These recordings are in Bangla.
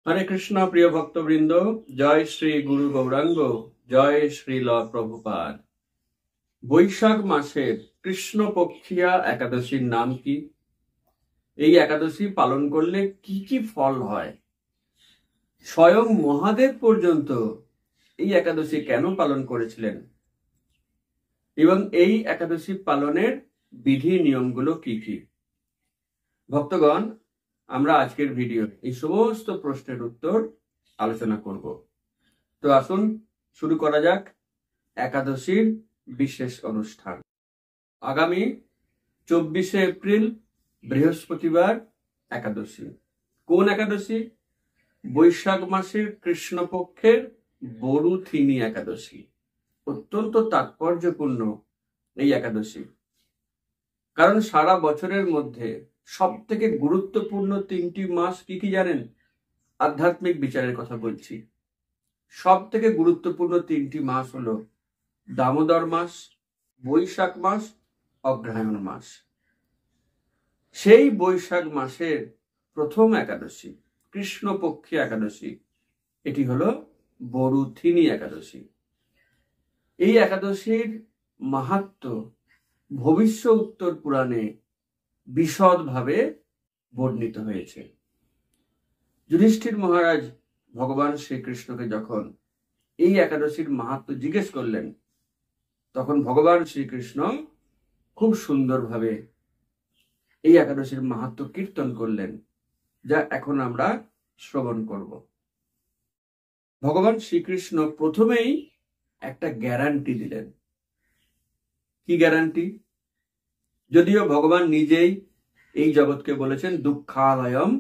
হরে কৃষ্ণ প্রিয় ভক্তবৃন্দ, জয় শ্রী গুরু গৌরাঙ্গ, জয় শ্রীল প্রভুপাদ। বৈশাখ মাসের কৃষ্ণপক্ষিয়া একাদশীর নাম কি? এই একাদশী পালন করলে কি কি ফল হয়? স্বয়ং মহাদেব পর্যন্ত এই একাদশী কেন পালন করেছিলেন এবং এই একাদশী পালনের বিধি নিয়মগুলো কি কি? ভক্তগণ, আমরা আজকের ভিডিও এই সমস্ত প্রশ্নের উত্তর আলোচনা করব। তো আসুন শুরু করা যাক একাদশীর বিশেষ অনুষ্ঠান। আগামী 24শে এপ্রিল বৃহস্পতিবার একাদশী। কোন একাদশী? বৈশাখ মাসের কৃষ্ণপক্ষের বরুথিনী একাদশী। অত্যন্ত তাৎপর্যপূর্ণ এই একাদশী, কারণ সারা বছরের মধ্যে সব থেকে গুরুত্বপূর্ণ 3টি মাস কি কি জানেন? আধ্যাত্মিক বিচারের কথা বলছি। সব থেকে গুরুত্বপূর্ণ 3টি মাস হলো দামোদর মাস, বৈশাখ মাস, অগ্রহায়ণ মাস। সেই বৈশাখ মাসের প্রথম একাদশী, কৃষ্ণপক্ষী একাদশী, এটি হলো বরুথিনী একাদশী। এই একাদশীর মাহাত্ম্য ভবিষ্য উত্তর পুরাণে বিশদভাবে বর্ণিত হয়েছে। যুধিষ্ঠির মহারাজ ভগবান শ্রীকৃষ্ণকে যখন এই একাদশীর মাহাত্ম্য জিজ্ঞেস করলেন, তখন ভগবান শ্রীকৃষ্ণ খুব সুন্দরভাবে এই একাদশীর মাহাত্ম্য কীর্তন করলেন, যা এখন আমরা শ্রবণ করব। ভগবান শ্রীকৃষ্ণ প্রথমেই একটা গ্যারান্টি দিলেন। কি গ্যারান্টি? যদিও ভগবান নিজেই এই জগৎকে বলেছেন দুঃখালয়ম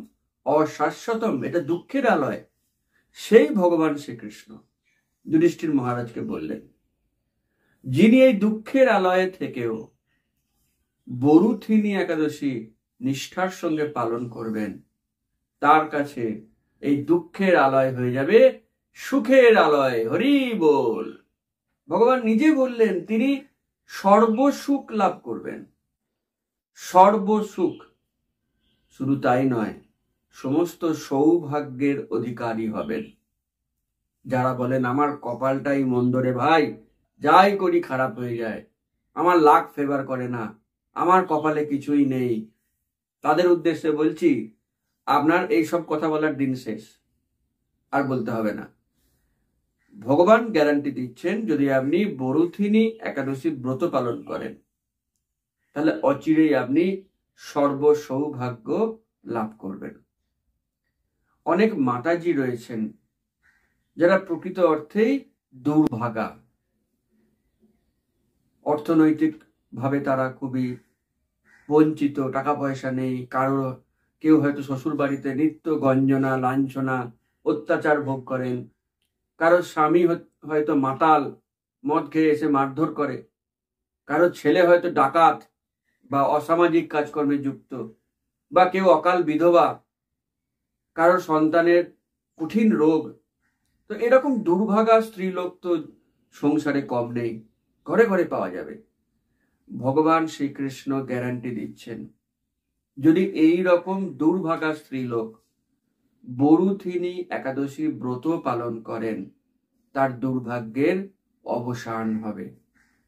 অশাশ্বতম, এটা দুঃখের আলয়, সেই ভগবান শ্রীকৃষ্ণ যুধিষ্ঠির মহারাজকে বললেন, যিনি এই দুঃখের আলয়ে থেকেও বরুথিনী একাদশী নিষ্ঠার সঙ্গে পালন করবেন, তার কাছে এই দুঃখের আলয় হয়ে যাবে সুখের আলয়। হরি বল। ভগবান নিজে বললেন তিনি সর্বসুখ লাভ করবেন। সর্বসুখ, শুধু তাই নয়, সমস্ত সৌভাগ্যের অধিকারী হবেন। যারা বলেন আমার কপালটাই মন্দ রে ভাই, যাই করি খারাপ হয়ে যায়, আমার লাক ফেভার করে না, আমার কপালে কিছুই নেই, তাদের উদ্দেশ্যে বলছি, আপনার এই সব কথা বলার দিন শেষ, আর বলতে হবে না। ভগবান গ্যারান্টি দিচ্ছেন, যদি আপনি বরুথিনী একাদশী ব্রত পালন করেন, তাহলে অচিরেই আপনি সর্ব সৌভাগ্য লাভ করবেন। অনেক মাতাজি রয়েছেন যারা প্রকৃত অর্থেই দুর্ভাগা, অর্থনৈতিক ভাবে তারা খুবই বঞ্চিত, টাকা পয়সা নেই, কেউ হয়তো শ্বশুর বাড়িতে নিত্য গঞ্জনা লাঞ্ছনা অত্যাচার ভোগ করেন, কারো স্বামী হয়তো মাতাল, মদ খেয়ে এসে মারধর করে, কারো ছেলে হয়তো ডাকাত বা অসামাজিক কাজকর্মে যুক্ত, বা কেউ অকাল বিধবা, কারো সন্তানের কঠিন রোগ। তো এরকম দুর্ভাগা স্ত্রীলোক তো সংসারে কম নেই, ঘরে ঘরে পাওয়া যাবে। ভগবান শ্রীকৃষ্ণ গ্যারান্টি দিচ্ছেন, যদি এই রকম দুর্ভাগা স্ত্রীলোক বরুথিনী একাদশী ব্রত পালন করেন, তার দুর্ভাগ্যের অবসান হবে,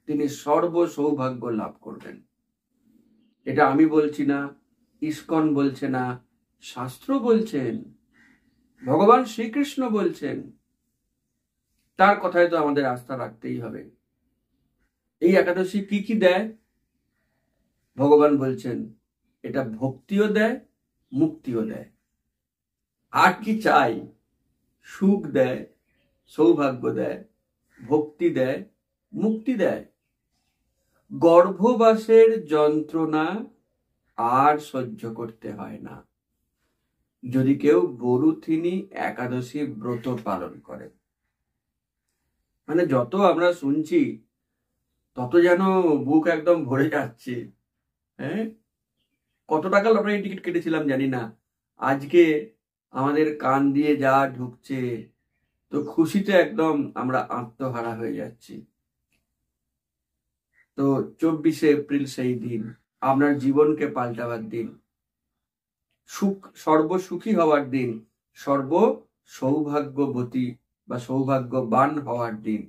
তিনি সর্ব সৌভাগ্য লাভ করবেন। এটা আমি বলছি না, ইস্কন বলছে না, শাস্ত্র বলছেন, ভগবান শ্রীকৃষ্ণ বলছেন। তার কথায় তো আমাদের আস্থা রাখতেই হবে। এই একাদশী কি কি দেয়? ভগবান বলছেন এটা ভক্তিও দেয়, মুক্তিও দেয়। আর কি চাই? সুখ দেয়, সৌভাগ্য দেয়, ভক্তি দেয়, মুক্তি দেয়। গর্ভবাসের যন্ত্রণা আর সহ্য করতে হয় না যদি কেউ বরুথিনী একাদশী ব্রত পালন করে। মানে যত আমরা শুনছি তত যেন বুক একদম ভরে যাচ্ছে। হ্যাঁ, কত টাকা লটারি টিকিট কেটেছিলাম জানি না, আজকে আমাদের কান দিয়ে যা ঢুকছে, তো খুশিতে একদম আমরা আত্মহারা হয়ে যাচ্ছি। তো 24শে এপ্রিল সেই দিন, আপনার জীবনকে পাল্টাবার দিন, সুখ সর্বসুখী হওয়ার দিন, সর্ব সৌভাগ্যবতী বা সৌভাগ্যবান হওয়ার দিন।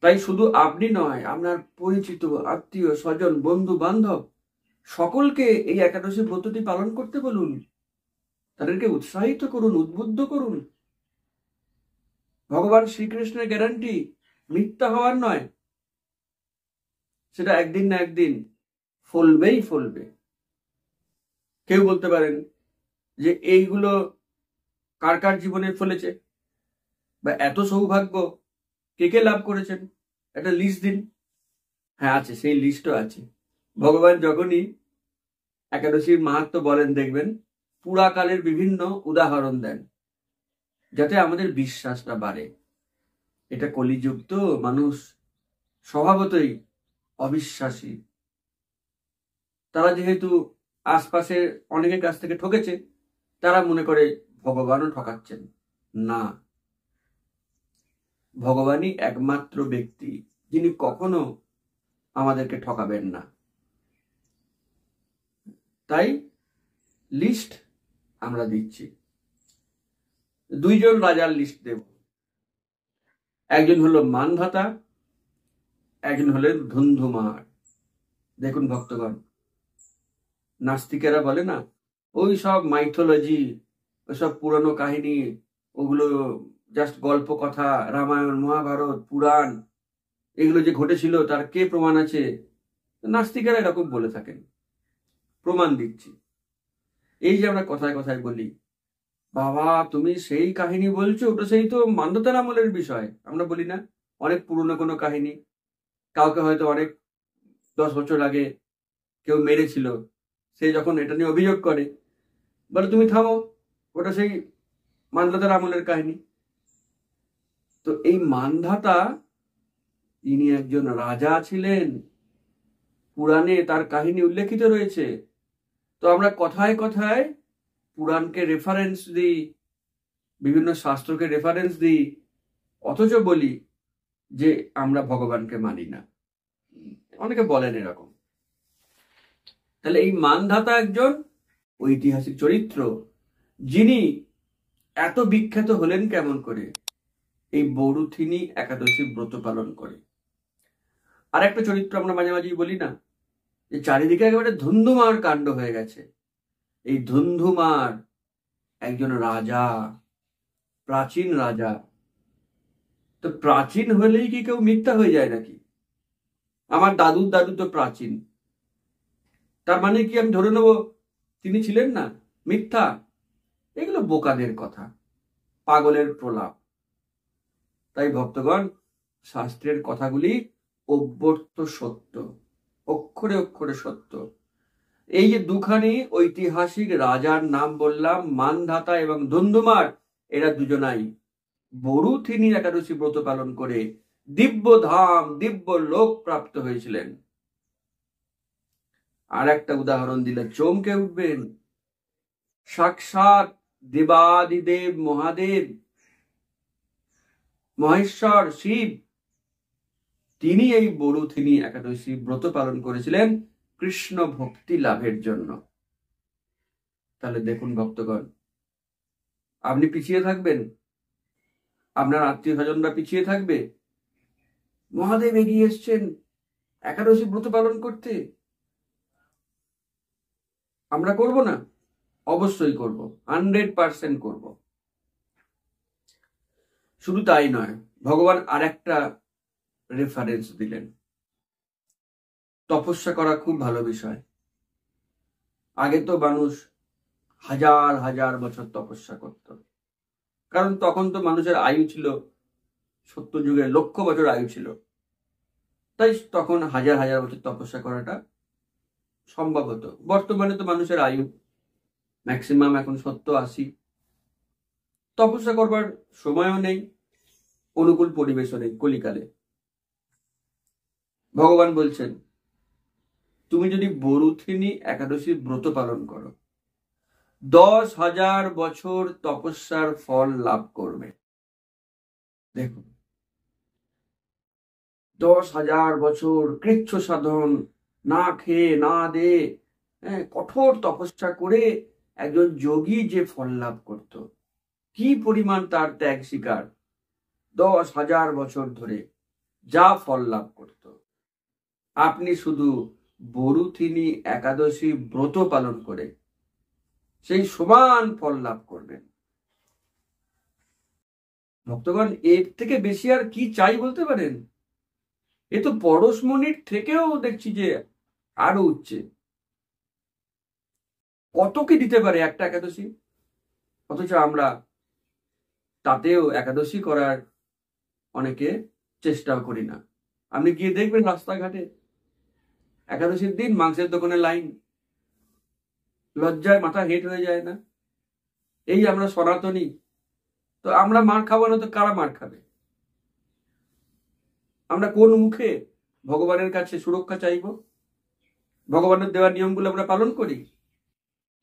তাই শুধু আপনি নয়, আপনার পরিচিত আত্মীয় স্বজন বন্ধু বান্ধব সকলকে এই একাদশী ব্রতটি পালন করতে বলুন, তাদেরকে উৎসাহিত করুন, উদ্বুদ্ধ করুন। ভগবান শ্রীকৃষ্ণের গ্যারান্টি মিথ্যা হওয়ার নয়, সেটা একদিন না একদিন ফলবেই ফলবে। কেউ বলতে পারেন যে এইগুলো কার কার জীবনে ফলেছে বা এত সৌভাগ্য কে কে লাভ করেছেন, একটা লিস্ট দিন। হ্যাঁ আছে, সেই লিস্টও আছে। ভগবান যখনই একাদশীর মাহাত্ম্য বলেন দেখবেন পুরাকালের বিভিন্ন উদাহরণ দেন, যাতে আমাদের বিশ্বাসটা বাড়ে। এটা কলিযুগ, তো মানুষ স্বভাবতই অবিশ্বাসী। তারা যেহেতু আশপাশের অনেকের কাছ থেকে ঠকেছে, তারা মনে করে ভগবানও ঠকাচ্ছেন। না, ভগবানই একমাত্র ব্যক্তি যিনি কখনো আমাদেরকে ঠকাবেন না। তাই লিস্ট আমরা দিচ্ছি, দুইজন রাজার লিস্ট দেব। একজন হলো মানধাতা, একজন হলেন ধুন্ধুমার। দেখুন ভক্তগণ, নাস্তিকেরা বলে না ওই সব মাইথোলজি, ওইসব পুরানো কাহিনী, ওগুলো জাস্ট গল্প কথা, রামায়ণ মহাভারত পুরাণ, এগুলো যে ঘটেছিল তার কে প্রমাণ আছে? নাস্তিকেরা এরকম বলে থাকেন। প্রমাণ দিচ্ছি। এই যে আমরা কথায় কথায় বলি, বাবা তুমি সেই কাহিনী বলছো, ওটা সেই তো মান্ধাতার আমলের বিষয়। আমরা বলি না অনেক পুরনো কোনো কাহিনী, কাউকে হয়তো অনেক 10 বছর আগে কেউ মেরেছিল, সে যখন এটা নিয়ে অভিযোগ করে, বলে তুমি থামো, ওটা সেই মান্ধাতার আমলের কাহিনী। তো এই মান্ধাতা ইনি একজন রাজা ছিলেন, পুরাণে তার কাহিনী উল্লেখিত রয়েছে। তো আমরা কথায় কথায় পুরাণকে রেফারেন্স দিই, বিভিন্ন শাস্ত্রকে রেফারেন্স দিই, অথচ বলি যে আমরা ভগবানকে মানি না। অনেকে বলেন এরকম। তাহলে এই মানধাতা একজন ঐতিহাসিক চরিত্র, যিনি এত বিখ্যাত হলেন কেমন করে? এই বরুথিনী একাদশী ব্রত পালন করে। আর একটা চরিত্র আমরা মাঝে মাঝেই বলি না, যে চারিদিকে একেবারে ধুন্ধুমার কাণ্ড হয়ে গেছে। এই ধুন্ধুমার একজন রাজা, প্রাচীন রাজা। তো প্রাচীন হলেই কি কেউ মিথ্যা হয়ে যায় নাকি? আমার দাদুর দাদু তো প্রাচীন, তার মানে কি আমি ধরে নেব তিনি ছিলেন না? মিথ্যা। এগুলো বোকাদের কথা, পাগলের প্রলাপ। তাই ভক্তগণ, শাস্ত্রের কথাগুলি অব্যর্থ সত্য, অক্ষরে অক্ষরে সত্য। এই যে দুখানি ঐতিহাসিক রাজার নাম বললাম, মানধাতা এবং ধুন্ধুমার, এরা দুজনাই বরুথিনী একাদশী ব্রত পালন করে দিব্য ধাম, দিব্য লোক প্রাপ্ত হয়েছিলেন। আর একটা উদাহরণ দিলে চমকে উঠবেন। সাক্ষাৎ দেবাদিদেব মহাদেব, মহেশ্বর শিব, তিনি এই বরুথিনী একাদশী ব্রত পালন করেছিলেন কৃষ্ণ ভক্তি লাভের জন্য। তাহলে দেখুন ভক্তগণ, আপনি পিছিয়ে থাকবেন, আপনার আত্মীয় স্বজনরা পিছিয়ে থাকবে, মহাদেব এগিয়ে এসছেন একাদশী ব্রত পালন করতে, আমরা করব না? অবশ্যই করব, 100% করব। শুধু তাই নয়, ভগবান আর একটা রেফারেন্স দিলেন। তপস্যা করা খুব ভালো বিষয়। আগে তো মানুষ হাজার হাজার বছর তপস্যা করত, কারণ তখন তো মানুষের আয়ু ছিল, সত্য যুগে লক্ষ বছর আয়ু ছিল। তাই তখন হাজার হাজার বছর তপস্যা করাটা সম্ভব হতো। বর্তমানে তো মানুষের আয়ু ম্যাক্সিমাম এখন 70-80। তপস্যা করবার সময়ও নেই, অনুকূল পরিবেশও নেই কলিকালে। ভগবান বলছেন তুমি যদি বরুথিনী একাদশী ব্রত পালন করো, 10,000 বছর তপস্যার ফল লাভ করবে। দেখুন, 10,000 বছর কৃচ্ছ সাধন, না খেয়ে না দে, কঠোর তপস্যা করে একজন যোগী যে ফল লাভ করত, কি পরিমাণ তার ত্যাগ স্বীকার, 10,000 বছর ধরে যা ফল লাভ করত, আপনি শুধু বরুথিনী একাদশী ব্রত পালন করে সেই সমান ফল লাভ করবেন। ভক্তগণ, এর থেকে বেশি আর কি চাই বলতে পারেন? এ তো পরশমণির থেকেও দেখছি যে আরো উচ্চে। কত কি দিতে পারে একটা একাদশী, অথচ আমরা তাতেও একাদশী করার অনেকে চেষ্টাও করি না। আপনি গিয়ে দেখবেন রাস্তাঘাটে একাদশীর দিন মাংসের দোকানে লাইন, লজ্জায় মাথা হেঁট হয়ে যায় না? এই আমরা সনাতনী, তো আমরা মার খাবো না তো কারা মার খাবে? আমরা কোন মুখে ভগবানের কাছে সুরক্ষা চাইব? ভগবানের দেওয়া নিয়মগুলো আমরা পালন করি?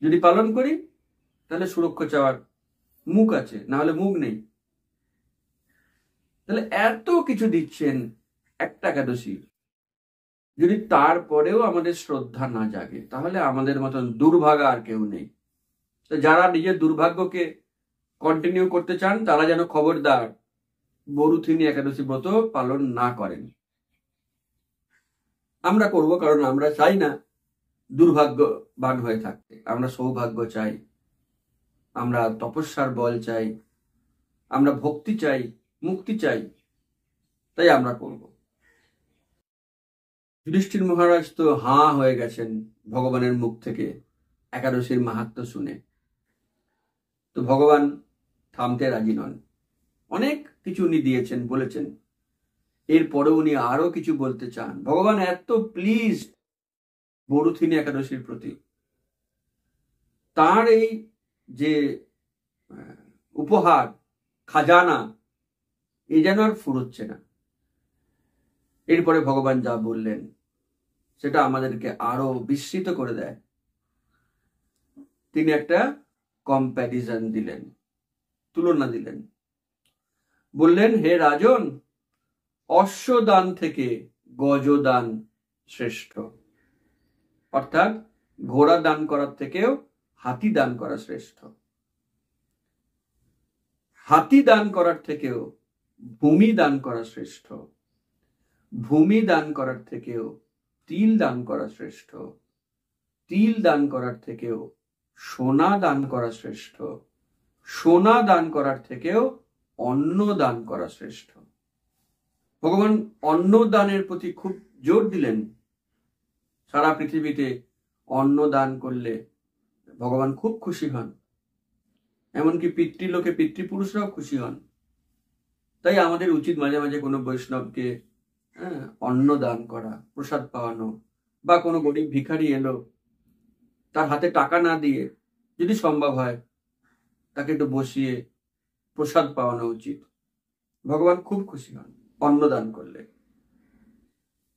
যদি পালন করি তাহলে সুরক্ষা চাওয়ার মুখ আছে, না হলে মুখ নেই। তাহলে এত কিছু দিচ্ছেন একটা একাদশী, যদি তারপরেও আমাদের শ্রদ্ধা না জাগে, তাহলে আমাদের মতন দুর্ভাগা আর কেউ নেই। তো যারা নিজের দুর্ভাগ্যকে কন্টিনিউ করতে চান, তারা যেন খবরদার বরুথিনী একাদশী ব্রত পালন না করেন। আমরা করব, কারণ আমরা চাই না দুর্ভাগ্যবান হয়ে থাকতে। আমরা সৌভাগ্য চাই, আমরা তপস্যার বল চাই, আমরা ভক্তি চাই, মুক্তি চাই, তাই আমরা করব। যুধিষ্ঠির মহারাজ তো হাঁ হয়ে গেছেন ভগবানের মুখ থেকে একাদশীর মাহাত্ম্য শুনে। তো ভগবান থামতে রাজি নন। অনেক কিছু উনি দিয়েছেন, বলেছেন, এরপরে উনি আরো কিছু বলতে চান। ভগবান এত প্লিজ বরুথিনী একাদশীর প্রতি, তার এই যে উপহার, খাজানা, এ যেন আর ফুরোচ্ছে না। এরপরে ভগবান যা বললেন সেটা আমাদেরকে আরো বিস্মিত করে দেয়। তিনি একটা কম্প্যারিজন দিলেন, তুলনা দিলেন। বললেন, হে রাজন, অশ্বদান থেকে গজদান শ্রেষ্ঠ। অর্থাৎ ঘোড়া দান করার থেকেও হাতি দান করা শ্রেষ্ঠ। হাতি দান করার থেকেও ভূমি দান করা শ্রেষ্ঠ। ভূমি দান করার থেকেও তিল দান করা শ্রেষ্ঠ। তিল দান করার থেকেও সোনা দান করা শ্রেষ্ঠ। সোনা দান করার থেকেও অন্ন দান করা শ্রেষ্ঠ। ভগবান অন্ন দানের প্রতি খুব জোর দিলেন। সারা পৃথিবীতে অন্ন দান করলে ভগবান খুব খুশি হন, এমনকি পিতৃলোকে পিতৃপুরুষরাও খুশি হন। তাই আমাদের উচিত মাঝে মাঝে কোনো বৈষ্ণবকে অন্ন দান করা, প্রসাদ পাওয়ানো, বা কোনো গরিব ভিখারি এলো, তার হাতে টাকা না দিয়ে যদি সম্ভব হয় তাকে একটু বসিয়ে প্রসাদ পাওয়ানো উচিত। ভগবান খুব খুশি হন অন্নদান করলে।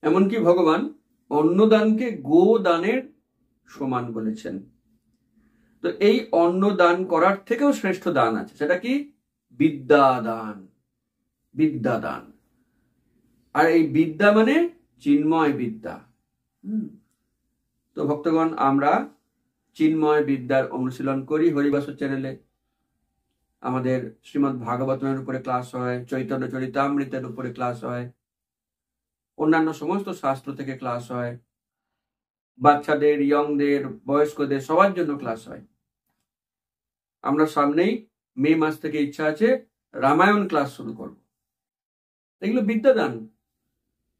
এমনকি ভগবান অন্নদানকে গোদানের সমান বলেছেন। তো এই অন্নদান করার থেকেও শ্রেষ্ঠ দান আছে, সেটা কি? বিদ্যাদান। বিদ্যাদান। আর এই বিদ্যা মানে চিন্ময় বিদ্যা। তো ভক্তগণ, আমরা চিন্ময় বিদ্যার অনুশীলন করি হরিবাসর চ্যানেলে। আমাদের শ্রীমদ্ ভাগবতের উপরে ক্লাস হয়, চৈতন্য চরিতামৃতের উপরে ক্লাস হয়, অন্যান্য সমস্ত শাস্ত্র থেকে ক্লাস হয়, বাচ্চাদের, ইয়ংদের, বয়স্কদের সবার জন্য ক্লাস হয়। আমরা সামনেই মে মাস থেকে ইচ্ছা আছে রামায়ণ ক্লাস শুরু করব। এগুলো বিদ্যাদান,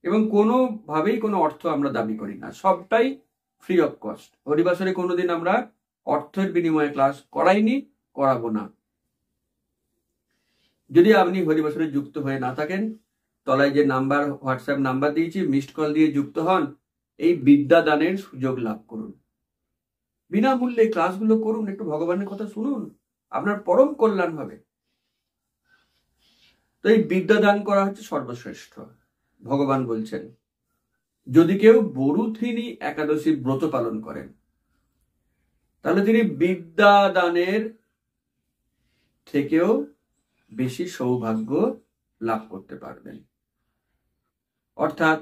এবং কোনোভাবেই কোনো অর্থ আমরা দাবি করি না, সবটাই ফ্রি অফ কস্ট। হরিবাসরে কোনোদিন আমরা অর্থের বিনিময়ে ক্লাস করাইনি, করাবো না। যদি আপনি হরিবাসরে যুক্ত হয়ে না থাকেন, তলায় যে নাম্বার, হোয়াটসঅ্যাপ নাম্বার দিয়েছি, মিসড কল দিয়ে যুক্ত হন, এই বিদ্যাদানের সুযোগ লাভ করুন। বিনামূল্যে ক্লাসগুলো করুন, একটু ভগবানের কথা শুনুন, আপনার পরম কল্যাণ হবে। তো এই বিদ্যাদান করা হচ্ছে সর্বশ্রেষ্ঠ। ভগবান বলছেন, যদি কেউ বরুথিনী একাদশী ব্রত পালন করেন, তাহলে তিনি বিদ্যাদানের থেকেও বেশি সৌভাগ্য লাভ করতে পারবেন। অর্থাৎ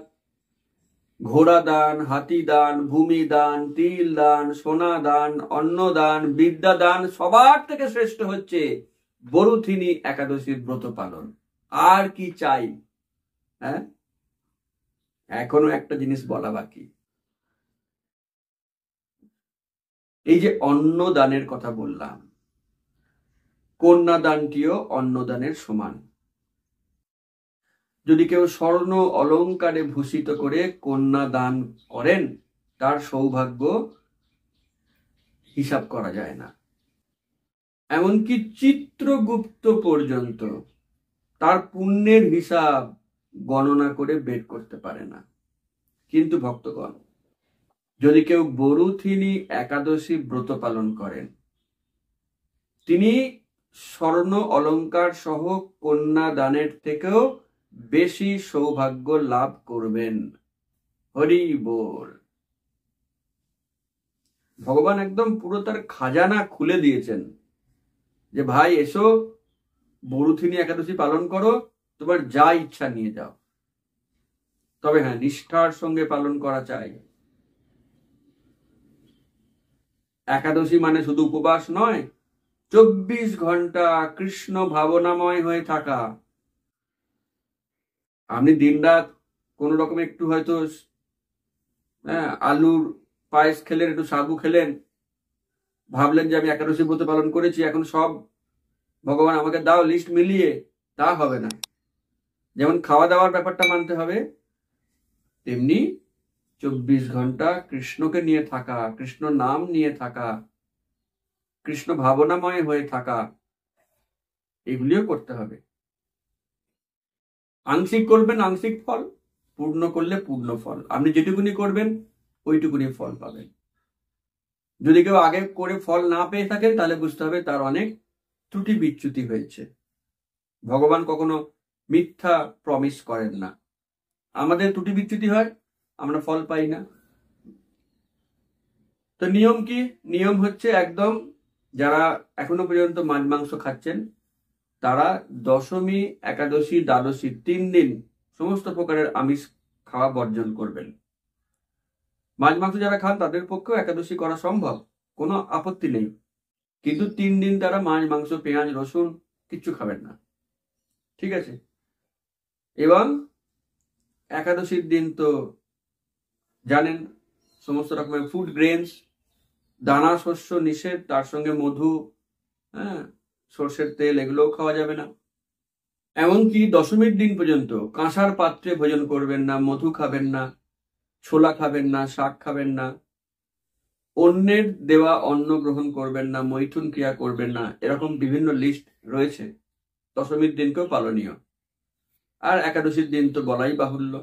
ঘোড়া দান, হাতি দান, ভূমি দান, তিল দান, সোনা দান, অন্ন দান, বিদ্যা দান, সবার থেকে শ্রেষ্ঠ হচ্ছে বরুথিনী একাদশীর ব্রত পালন। আর কি চাই? হ্যাঁ, এখনো একটা জিনিস বলা বাকি। এই যে অন্ন দানের কথা বললাম, কন্যাদানটিও অন্নদানের সমান। যদি কেউ স্বর্ণ অলঙ্কারে ভূষিত করে কন্যা দান করেন, তার সৌভাগ্য হিসাব করা যায় না। এমনকি চিত্রগুপ্ত পর্যন্ত তার পুণ্যের হিসাব গণনা করে বের করতে পারে না। কিন্তু ভক্তগণ, যদি কেউ বরুথিনী একাদশী ব্রত পালন করেন, তিনি স্বর্ণ অলঙ্কার সহ কন্যা দানের থেকেও বেশি সৌভাগ্য লাভ করবেন। হরি বল। ভগবান একদম পুরো তার খাজানা খুলে দিয়েছেন যে ভাই এসো, বরুথিনী একাদশী পালন করো, তোমার যা ইচ্ছা নিয়ে যাও। তবে হ্যাঁ, নিষ্ঠার সঙ্গে পালন করা চাই। একাদশী মানে শুধু উপবাস নয়, 24 ঘন্টা কৃষ্ণ ভাবনাময় হয়ে থাকা। আপনি দিনরাত কোন রকম একটু হয়তো আলুর পায়েস খেলেন, একটু সাবু খেলেন, ভাবলেন যে আমি একাদশী ব্রত পালন করেছি, এখন সব ভগবান আমাকে দাও লিস্ট মিলিয়ে, তা হবে না। যেমন খাওয়া দাওয়ার ব্যাপারটা মানতে হবে, তেমনি 24 ঘন্টা কৃষ্ণকে নিয়ে থাকা, কৃষ্ণ নাম নিয়ে থাকা, কৃষ্ণ ভাবনাময় হয়ে থাকা, এগুলিও করতে হবে। আংশিক করবেন আংশিক ফল, পূর্ণ করলে পূর্ণ ফল। আপনি যেটুকুনি করবেন ওইটুকুনি ফল পাবেন। যদি কেউ আগে করে ফল না পেয়ে থাকেন, তাহলে বুঝতে হবে তার অনেক ত্রুটি বিচ্যুতি হয়েছে। ভগবান কখনো মিথ্যা প্রমিস করেন না। আমাদের ত্রুটি বিচ্যুতি হয়, আমরা ফল পাই না। তো নিয়ম কি? নিয়ম হচ্ছে একদম, যারা এখনো পর্যন্ত মাছ মাংস খাচ্ছেন, তারা দশমী, একাদশী, দ্বাদশী 3 দিন সমস্ত প্রকারের আমিষ খাওয়া বর্জন করবেন। মাছ মাংস যারা খান তাদের পক্ষেও একাদশী করা সম্ভব, কোনো আপত্তি নেই। কিন্তু 3 দিন তারা মাছ মাংস, পেঁয়াজ, রসুন কিচ্ছু খাবেন না, ঠিক আছে? এবং একাদশীর দিন তো জানেন সমস্ত রকমের ফুড গ্রেনস, দানা শস্য নিষেধ, তার সঙ্গে মধু, সর্ষের তেল, এগুলোও খাওয়া যাবে না। এমনকি দশমীর দিন পর্যন্ত কাঁসার পাত্রে ভোজন করবেন না, মধু খাবেন না, ছোলা খাবেন না, শাক খাবেন না, অন্যের দেওয়া অন্ন গ্রহণ করবেন না, মৈথুন ক্রিয়া করবেন না। এরকম বিভিন্ন লিস্ট রয়েছে। দশমীর দিনকেও পালনীয়। আর একাদশীর দিন তো বলাই বাহুল্য।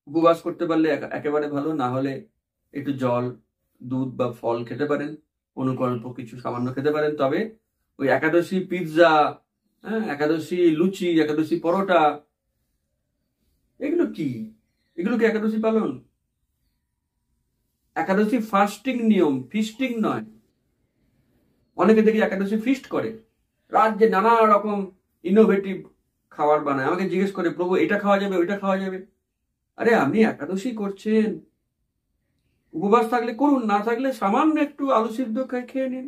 উপবাস করতে পারলে একেবারে ভালো, না হলে একটু জল, দুধ বা ফল খেতে পারেন, অনুকল্প কিছু সামান্য খেতে পারেন। তবে ওই একাদশী পিৎজা, একাদশী লুচি, একাদশী পরোটা, এগুলো কি? এগুলো কি একাদশী পালন? একাদশী ফাস্টিং নিয়ম, ফিস্টিং নয়। অনেকে দেখি একাদশী ফিস্ট করে, রাজ্যে নানা রকম ইনোভেটিভ খাবার বানায়, আমাকে জিজ্ঞেস করে প্রভু এটা খাওয়া যাবে, ওইটা খাওয়া যাবে। আরে আপনি একাদশী করছেন, উপবাস থাকলে করুন, না থাকলে সামান্য একটু আলু সিদ্ধ খেয়ে নিন,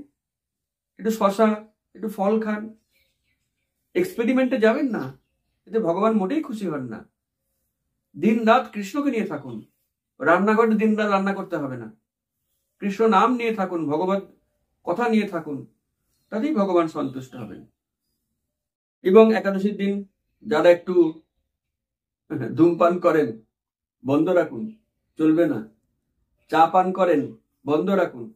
একটু শশা, একটু ফল খান। এক্সপেরিমেন্টে যাবেন না, এতে ভগবান মোটেই খুশি হন না। দিন রাত কৃষ্ণকে নিয়ে থাকুন, রান্নাঘরে দিন রাত রান্না করতে হবে না, কৃষ্ণ নাম নিয়ে থাকুন, ভগবত কথা নিয়ে থাকুন, তাতেই ভগবান সন্তুষ্ট হবেন। এবং একাদশীর দিন যারা একটু ধূমপান করেন বন্ধ রাখুন, চলবে না। চা পান করেন বন্ধ রাখুন।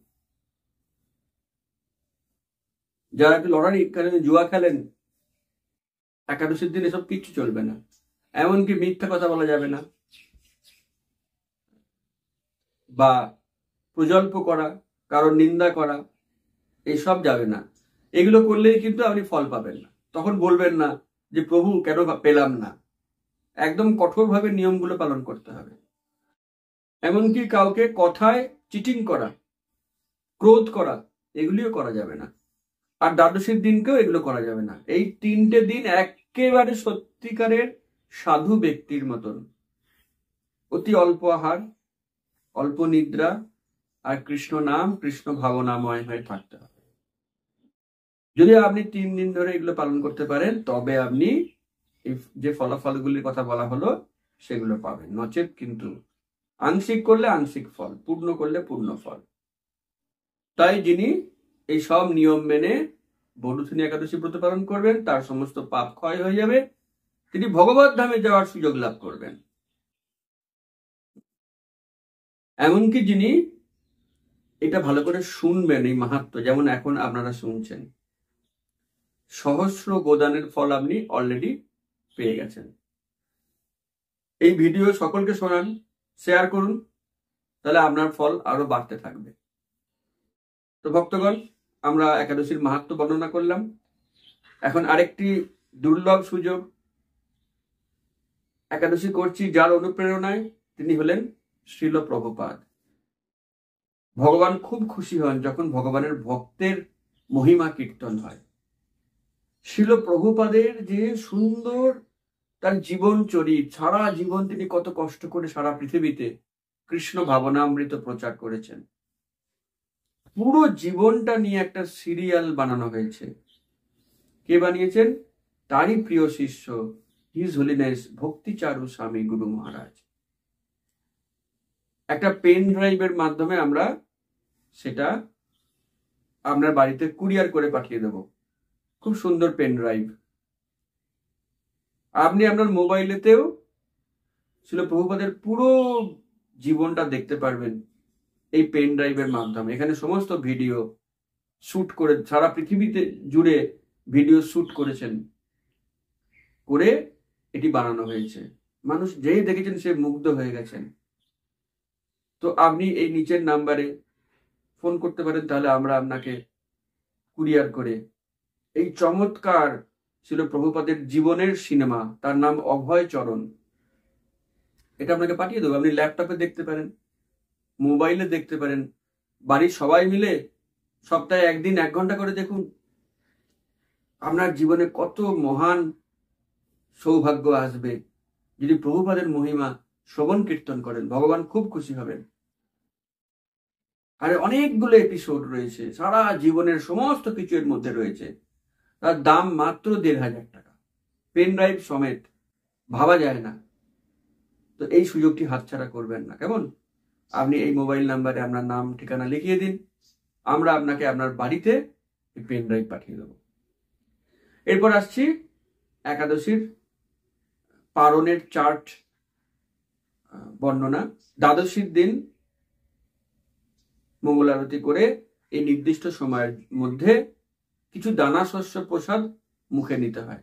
যারা একটু লটারি খেলেন, জুয়া খেলেন, একাদশীর দিন এসব কিচ্ছু চলবে না। এমনকি মিথ্যা কথা বলা যাবে না, বা প্রজল্প করা, কারোর নিন্দা করা, এইসব যাবে না। এগুলো করলেই কিন্তু আপনি ফল পাবেন না। তখন বলবেন না যে প্রভু কেন পেলাম না। একদম কঠোরভাবে নিয়মগুলো পালন করতে হবে। এমনকি কাউকে কথায় চিটিং করা, ক্রোধ করা, এগুলিও করা যাবে না। আর দ্বাদশীর দিনকেও এগুলো করা যাবে না। এই 3টে দিন একেবারে সত্যিকারের সাধু ব্যক্তির মতন, অতি অল্প আহার, অল্প নিদ্রা আর কৃষ্ণ নাম কৃষ্ণ ভাবনাময় হয়ে থাকতে হবে। যদি আপনি 3 দিন ধরে এগুলো পালন করতে পারেন তবে আপনি এই যে ফলাফলগুলির কথা বলা হলো সেগুলো পাবেন, নচেত কিন্তু আংশিক করলে আংশিক ফল, পূর্ণ করলে পূর্ণ ফল। তাই যিনি এই সব নিয়ম মেনে বরুথিনী একাদশী ব্রত পালন করবেন তার সমস্ত পাপ ক্ষয় হয়ে যাবে, তিনি ভগবত ধামে যাওয়ার সুযোগ লাভ করবেন। এমনকি যিনি এটা ভালো করে শুনবেন, এই মাহাত্ম্য যেমন এখন আপনারা শুনছেন, সহস্র গোদানের ফল আপনি অলরেডি পেয়ে গেছেন। এই ভিডিও সকলকে শোনান, শেয়ার করুন, তাহলে আপনার ফল আরো বাড়তে থাকবে। তো ভক্তগণ, আমরা একাদশীর মাহাত্ম্য বর্ণনা করলাম। এখন আরেকটি দুর্লভ সুযোগ, একাদশী করছি যার অনুপ্রেরণায়, তিনি হলেন শ্রীল প্রভুপাদ। ভগবান খুব খুশি হন যখন ভগবানের ভক্তের মহিমা কীর্তন হয়। শ্রীল প্রভুপাদের যে সুন্দর তার জীবন চরিত, সারা জীবন তিনি কত কষ্ট করে সারা পৃথিবীতে কৃষ্ণ ভাবনামৃত প্রচার করেছেন, পুরো জীবনটা নিয়ে একটা সিরিয়াল বানানো হয়েছে। কে বানিয়েছেন? তারই প্রিয় শিষ্য হিজ হোলিনেস ভক্তিচারু স্বামী গুরু মহারাজ। একটা পেন ড্রাইভের মাধ্যমে আমরা সেটা আপনার বাড়িতে কুরিয়ার করে পাঠিয়ে দেব। খুব সুন্দর পেন ড্রাইভ। আপনি আপনার মোবাইলেতেও শ্রীল প্রভুপাদের পুরো জীবনটা দেখতে পারবেন এই পেন ড্রাইভের মাধ্যমে। এখানে সমস্ত ভিডিও শুট করে সারা পৃথিবীতে জুড়ে ভিডিও শুট করেছেন, করে এটি বানানো হয়েছে। মানুষ যেই দেখেছেন সে মুগ্ধ হয়ে গেছেন। তো আপনি এই নিচের নাম্বারে ফোন করতে পারেন, তাহলে আমরা আপনাকে কুরিয়ার করে এই চমৎকার শ্রীল প্রভুপাদের জীবনের সিনেমা, তার নাম অভয় চরণ, এটা আপনাকে পাঠিয়ে দেবো। আপনি ল্যাপটপে দেখতে পারেন, মোবাইলে দেখতে পারেন, বাড়ির সবাই মিলে সপ্তাহে একদিন 1 ঘন্টা করে দেখুন। আপনার জীবনে কত মহান সৌভাগ্য আসবে যদি প্রভুপাদের মহিমা শ্রবণ কীর্তন করেন। ভগবান খুব খুশি হবেন। আর অনেকগুলো এপিসোড রয়েছে, সারা জীবনের সমস্ত কিছু এর মধ্যে রয়েছে। তার দাম মাত্র 1500 টাকা, পেন ড্রাইভ সমেত, ভাবা যায় না। তো এই সুযোগটি হাতছাড়া করবেন না, কেমন? আপনি এই মোবাইল নাম্বারে আপনার নাম ঠিকানা লিখিয়ে দিন, আমরা আপনাকে আপনার বাড়িতে এই পেন ড্রাইভ পাঠিয়ে দেব। এরপর আসছি একাদশীর পারণের চার্ট বর্ণনা। দ্বাদশীর দিন মঙ্গল আরতি করে এই নির্দিষ্ট সময়ের মধ্যে কিছু দানা শস্য প্রসাদ মুখে নিতে হয়,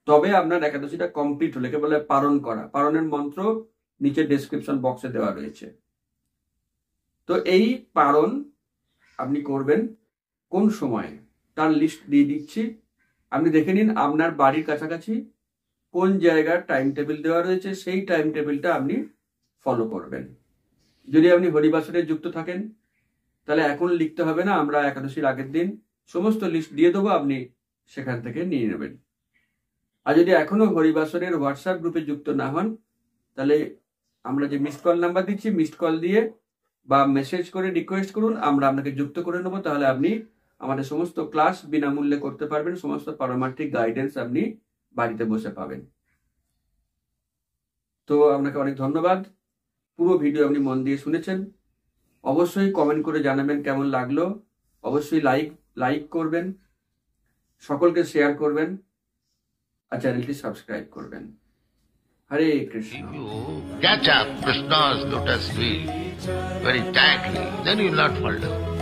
তবে আপনার একাদশীটা কমপ্লিট হলে। কে বলে পারণ করা। পারণের মন্ত্র নিচে ডেসক্রিপশন বক্সে দেওয়া রয়েছে। তো এই পারণ আপনি করবেন কোন সময়ে তার লিস্ট দিয়ে দিচ্ছি। আপনি দেখে নিন আপনার বাড়ির কাছাকাছি কোন জায়গার টাইম টেবিল দেওয়া রয়েছে, সেই টাইম টেবিলটা আপনি ফলো করবেন। যদি আপনি হরিবাসরে যুক্ত থাকেন তাহলে এখন লিখতে হবে না, আমরা একাদশীর আগের দিন সমস্ত লিস্ট দিয়ে দেবো, আপনি সেখান থেকে নিয়ে নেবেন। আর যদি এখনো হরিবাসরের হোয়াটসঅ্যাপ গ্রুপে যুক্ত না হন, তাহলে আমরা যে মিসড কল নাম্বার দিচ্ছি, মিসড কল দিয়ে বা মেসেজ করে রিকোয়েস্ট করুন, আমরা আপনাকে যুক্ত করে নেবো। তাহলে আপনি আমাদের সমস্ত ক্লাস বিনামূল্যে করতে পারবেন, সমস্ত পারমার্থিক গাইডেন্স আপনি বাড়িতে বসে পাবেন। তো আপনাকে অনেক ধন্যবাদ। পুরো ভিডিও আপনি মন দিয়ে শুনেছেন। অবশ্যই কমেন্ট করে জানাবেন কেমন লাগলো। অবশ্যই লাইক করবেন, সকলকে শেয়ার করবেন, আর চ্যানেলটি সাবস্ক্রাইব করবেন। হরে Krishna. If you catch up Krishna's lotus feet very tightly, then you will not fall down.